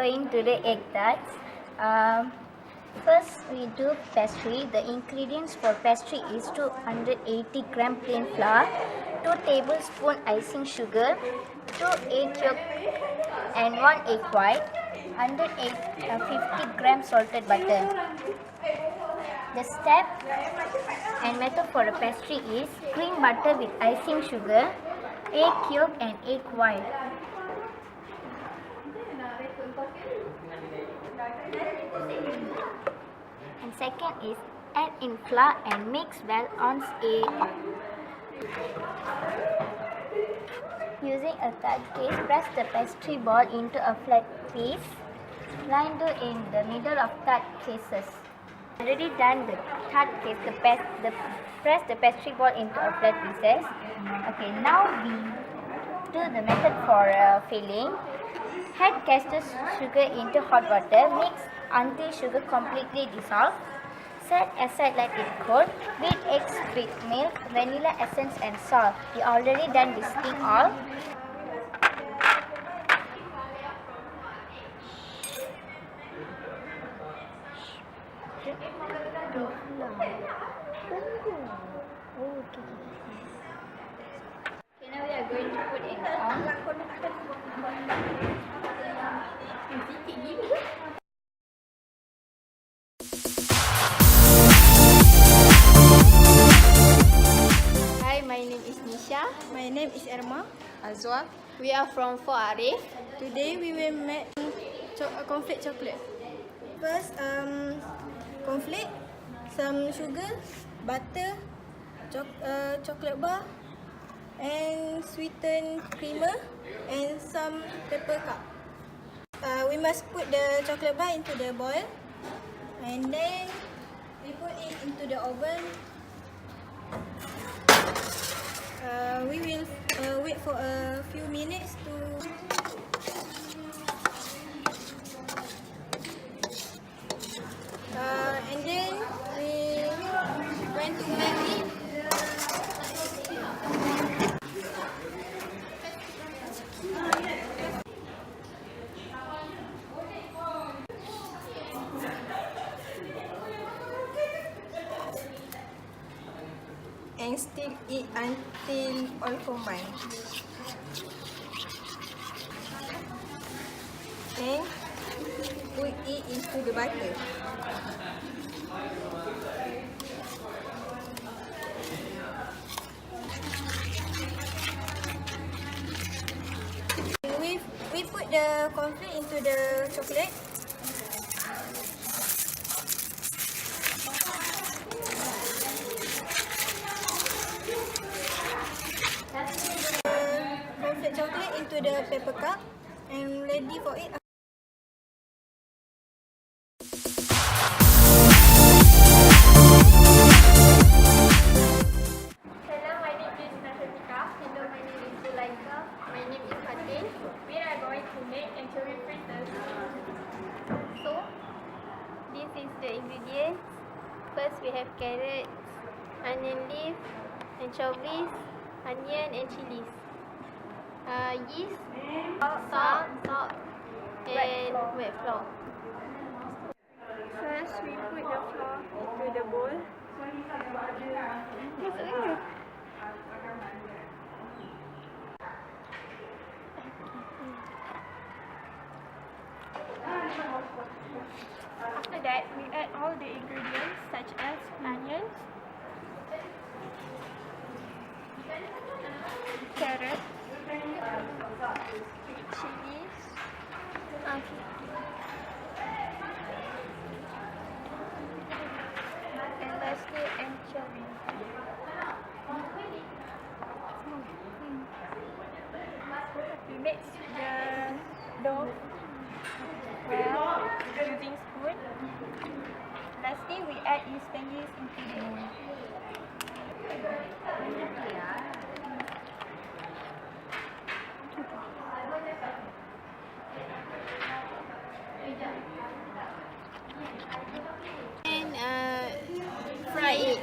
going to the egg tarts. First we do pastry. The ingredients for pastry is 280 gram plain flour, 2 tablespoon icing sugar, 2 egg yolk and 1 egg white, 150 gram salted butter. The step and method for the pastry is cream butter with icing sugar, egg yolk and egg white. And second is add in flour and mix well on egg. Using a tart case, press the pastry ball into a flat piece. Line it in the middle of tart cases. Already done the tart case, press the pastry ball into a flat pieces. Okay, now we do the method for filling. Add caster sugar into hot water. Mix until sugar completely dissolved. Set aside let it cool. Beat eggs with milk, vanilla essence and salt. We already done whisking all. Okay, now we are going to put in the oven. Hi, my name is Nisha. My name is Erma. Azwa. We are from For Arif. Today we will make cornflake chocolate. First, cornflake, some sugar, butter, chocolate bar, and sweetened creamer, and some pepper cup. We must put the chocolate bar into the bowl, and then we put it into the oven. We will wait for a few minutes to and then we going to make it. And stir it until all combine. And put it into the butter. We put the cornflake into the chocolate. Cornflake chocolate into the paper cup and ready for it. Hello, my name is Nashatika. Hello, my name is Zulaika. My name is Fatin. We are going to make anchovy fritters. So, this is the ingredients. First, we have carrots, onion leaf, anchovies, onion and chilies. Yeast, salt, and wet flour. First, we put the flour into the bowl. After that, we add all the ingredients such as onions, carrot, chilies, and lastly anchovy. We mix the dough well using spoon. Lastly, we add instant yeast into the bowl. And fry it.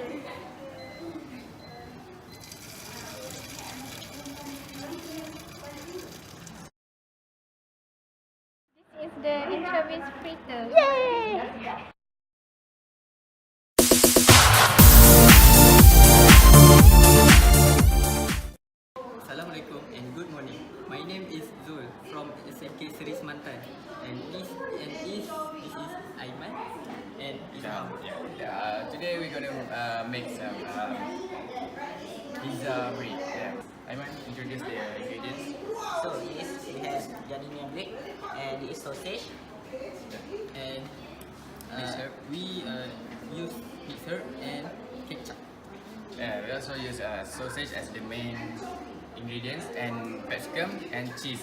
This is the anchovy fritter. Yay! Assalamualaikum and good morning. My name is Zul from SMK Seris Mantan, and this is Aiman and Islam. Today we're gonna make some pizza bread. Yeah. Aiman, introduce the ingredients. So yes, we have jadinya bread and it is sausage, and Mixed herb. we use mixed herb and ketchup. Yeah, we also use sausage as the main ingredients and capsicum and cheese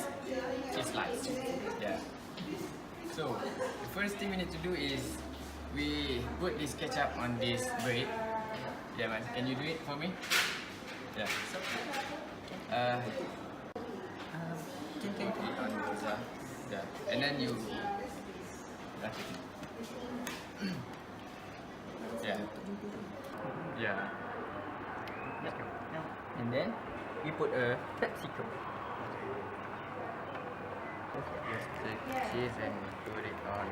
slice. Yeah. So the first thing we need to do is we put this ketchup on this bread. Yeah, man. Can you do it for me? Yeah. Can Put it on the yeah, and then you. Yeah. Yeah. And then we put a capsicum. Just take cheese and put it on.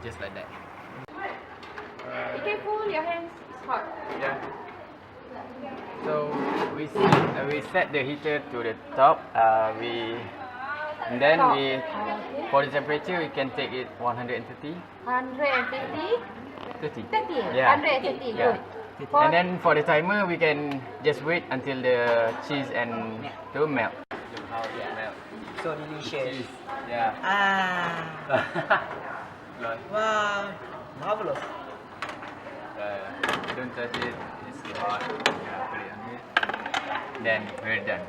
Just like that. Be careful, your hands is hot. Yeah. So we set the heater to the top. And then we for the temperature we can take it 130. 150? 30. 30? Yeah. 130, Yeah. good. And then for the timer we can just wait until the cheese and to melt. How it melt. So delicious. Cheese. Yeah. Lol. Wow, marvelous. Don't touch it. It's hot. Yeah, put it on it. Then we're done.